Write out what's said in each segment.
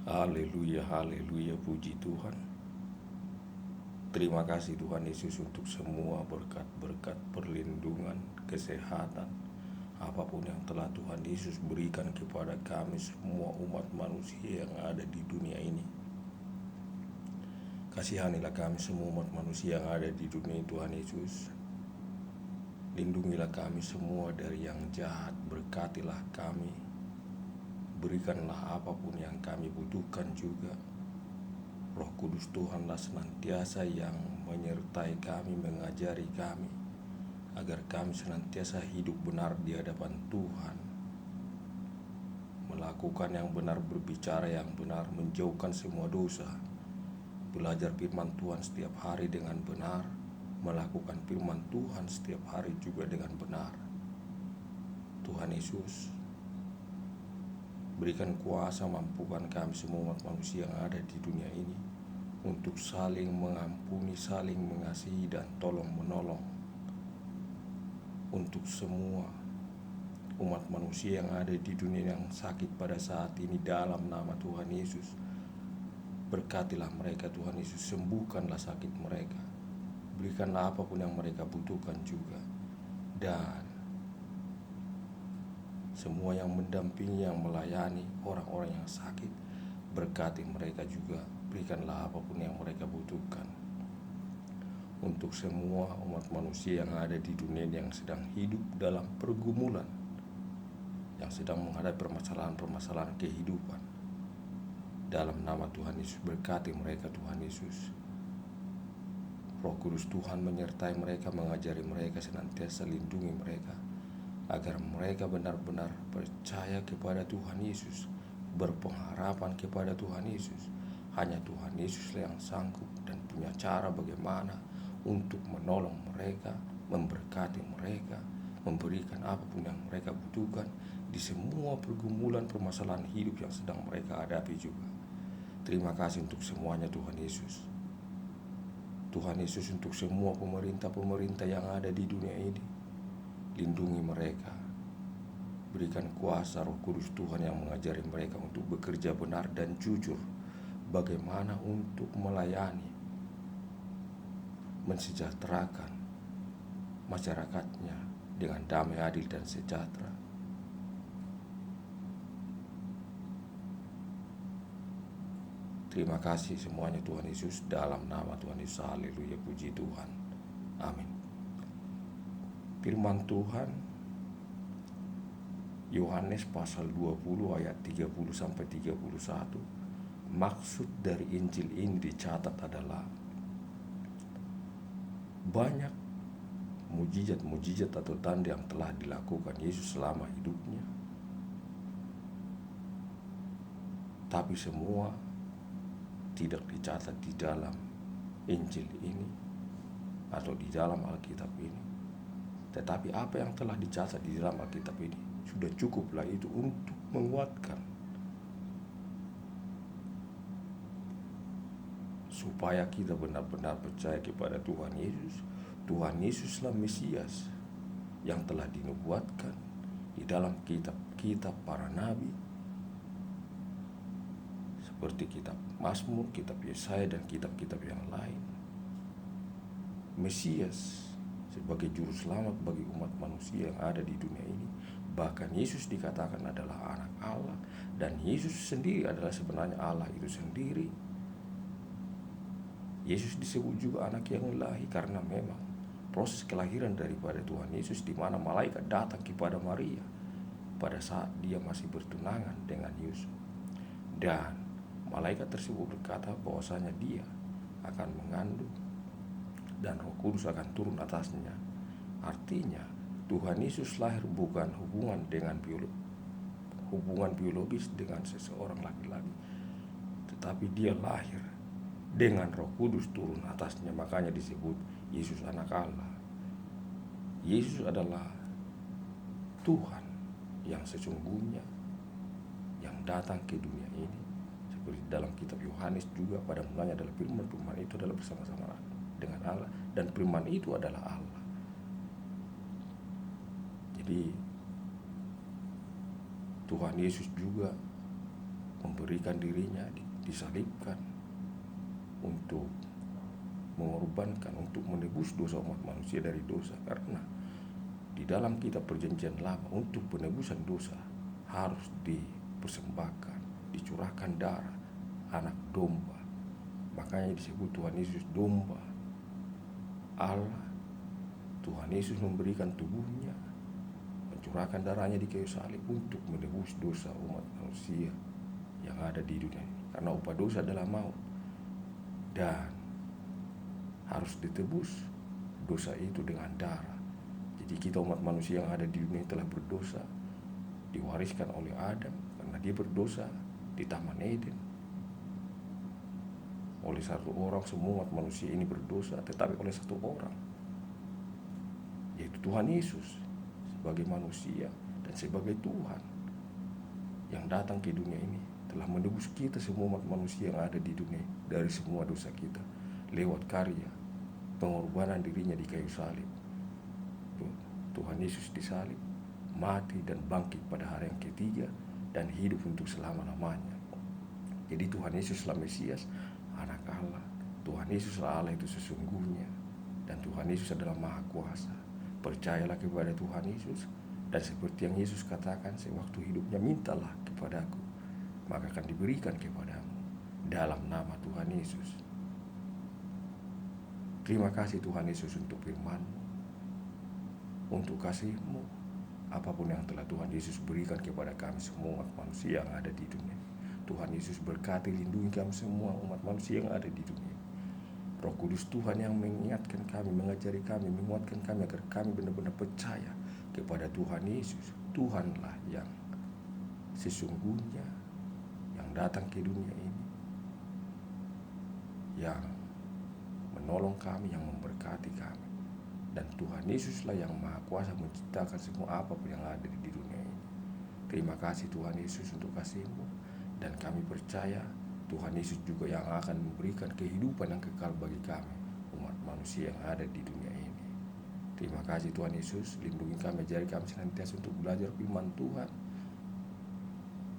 Haleluya, haleluya, puji Tuhan. Terima kasih Tuhan Yesus untuk semua berkat-berkat perlindungan, kesehatan, apapun yang telah Tuhan Yesus berikan kepada kami semua umat manusia yang ada di dunia ini. Kasihanilah kami semua umat manusia yang ada di dunia ini, Tuhan Yesus. Lindungilah kami semua dari yang jahat, berkatilah kami. Berikanlah apapun yang kami butuhkan juga. Roh Kudus Tuhanlah senantiasa yang menyertai kami, mengajari kami, agar kami senantiasa hidup benar di hadapan Tuhan. Melakukan yang benar, berbicara yang benar, menjauhkan semua dosa. Belajar firman Tuhan setiap hari dengan benar, melakukan firman Tuhan setiap hari juga dengan benar. Tuhan Yesus, berikan kuasa, mampukan kami semua umat manusia yang ada di dunia ini untuk saling mengampuni, saling mengasihi, dan tolong menolong untuk semua umat manusia yang ada di dunia yang sakit pada saat ini. Dalam nama Tuhan Yesus, berkatilah mereka Tuhan Yesus, sembuhkanlah sakit mereka, berikanlah apapun yang mereka butuhkan juga. Dan semua yang mendampingi, yang melayani orang-orang yang sakit, berkati mereka juga, berikanlah apapun yang mereka butuhkan. Untuk semua umat manusia yang ada di dunia yang sedang hidup dalam pergumulan, yang sedang menghadapi permasalahan-permasalahan kehidupan, dalam nama Tuhan Yesus, berkati mereka Tuhan Yesus. Roh Kudus Tuhan menyertai mereka, mengajari mereka, senantiasa lindungi mereka, agar mereka benar-benar percaya kepada Tuhan Yesus, berpengharapan kepada Tuhan Yesus. Hanya Tuhan Yesus yang sanggup dan punya cara bagaimana untuk menolong mereka, memberkati mereka, memberikan apapun yang mereka butuhkan di semua pergumulan permasalahan hidup yang sedang mereka hadapi juga. Terima kasih untuk semuanya Tuhan Yesus. Tuhan Yesus, untuk semua pemerintah-pemerintah yang ada di dunia ini, lindungi mereka. Berikan kuasa Roh Kudus Tuhan yang mengajari mereka untuk bekerja benar dan jujur, bagaimana untuk melayani, mensejahterakan masyarakatnya dengan damai, adil, dan sejahtera. Terima kasih semuanya Tuhan Yesus, dalam nama Tuhan Yesus. Haleluya, puji Tuhan. Amin. Firman Tuhan Yohanes pasal 20 ayat 30 sampai 31. Maksud dari Injil ini dicatat adalah banyak mujizat-mujizat atau tanda yang telah dilakukan Yesus selama hidupnya, tapi semua tidak dicatat di dalam Injil ini atau di dalam Alkitab ini. Tetapi apa yang telah dicatat di dalam Alkitab ini sudah cukuplah itu untuk menguatkan, supaya kita benar-benar percaya kepada Tuhan Yesus. Tuhan Yesuslah Mesias yang telah dinubuatkan di dalam kitab-kitab para nabi, seperti kitab Mazmur, kitab Yesaya, dan kitab-kitab yang lain. Mesias sebagai juru selamat bagi umat manusia yang ada di dunia ini. Bahkan Yesus dikatakan adalah anak Allah, dan Yesus sendiri adalah sebenarnya Allah itu sendiri. Yesus disebut juga anak yang ilahi karena memang proses kelahiran daripada Tuhan Yesus, di mana malaikat datang kepada Maria pada saat dia masih bertunangan dengan Yusuf, dan malaikat tersebut berkata bahwasanya dia akan mengandung dan Roh Kudus akan turun atasnya. Artinya Tuhan Yesus lahir bukan hubungan biologis dengan seseorang laki-laki, tetapi dia lahir dengan Roh Kudus turun atasnya. Makanya disebut Yesus anak Allah. Yesus adalah Tuhan yang sesungguhnya, yang datang ke dunia ini. Seperti dalam kitab Yohanes juga, pada mulanya adalah firman, firman itu adalah bersama-sama dengan Allah, dan firman itu adalah Allah. Jadi Tuhan Yesus juga memberikan memberikan dirinya, disalibkan untuk mengorbankan, untuk menebus dosa umat manusia dari dosa. Karena di dalam kitab perjanjian lama untuk penebusan dosa harus dipersembahkan, dicurahkan darah anak domba. Makanya disebut Tuhan Yesus domba Allah. Tuhan Yesus memberikan tubuhnya, mencurahkan darahnya di kayu salib untuk menebus dosa umat manusia yang ada di dunia ini. Karena upah dosa adalah maut, dan harus ditebus dosa itu dengan darah. Jadi kita umat manusia yang ada di dunia telah berdosa, diwariskan oleh Adam karena dia berdosa di Taman Eden. Oleh satu orang semua umat manusia ini berdosa, tetapi oleh satu orang, yaitu Tuhan Yesus sebagai manusia dan sebagai Tuhan yang datang ke dunia ini, telah menebus kita semua umat manusia yang ada di dunia dari semua dosa kita lewat karya pengorbanan dirinya di kayu salib. Tuhan Yesus disalib, mati dan bangkit pada hari yang ketiga, dan hidup untuk selama-lamanya. Jadi Tuhan Yesuslah Mesias, anak Allah. Tuhan Yesuslah Allah itu sesungguhnya, dan Tuhan Yesus adalah Maha Kuasa. Percayalah kepada Tuhan Yesus, dan seperti yang Yesus katakan sewaktu hidupnya, mintalah kepadaku, maka akan diberikan kepadamu dalam nama Tuhan Yesus. Terima kasih Tuhan Yesus untuk firman-Mu, untuk kasih-Mu, apapun yang telah Tuhan Yesus berikan kepada kami semua umat manusia yang ada di dunia. Tuhan Yesus berkati, lindungi kami semua umat manusia yang ada di dunia. Roh Kudus Tuhan yang mengingatkan kami, mengajari kami, menguatkan kami agar kami benar-benar percaya kepada Tuhan Yesus. Tuhanlah yang sesungguhnya, yang datang ke dunia ini, yang menolong kami, yang memberkati kami. Dan Tuhan Yesuslah yang Maha Kuasa menciptakan semua apapun yang ada di dunia ini. Terima kasih Tuhan Yesus untuk kasih-Mu, dan kami percaya Tuhan Yesus juga yang akan memberikan kehidupan yang kekal bagi kami, umat manusia yang ada di dunia ini. Terima kasih Tuhan Yesus, lindungi kami, ajari kami senantiasa untuk belajar firman Tuhan,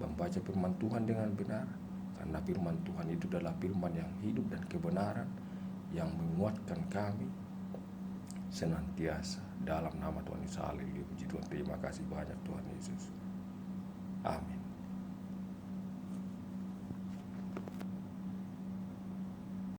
membaca firman Tuhan dengan benar, karena firman Tuhan itu adalah firman yang hidup dan kebenaran, yang menguatkan kami senantiasa. Dalam nama Tuhan Yesus, haleluya, puji Tuhan. Terima kasih banyak Tuhan Yesus. Amin.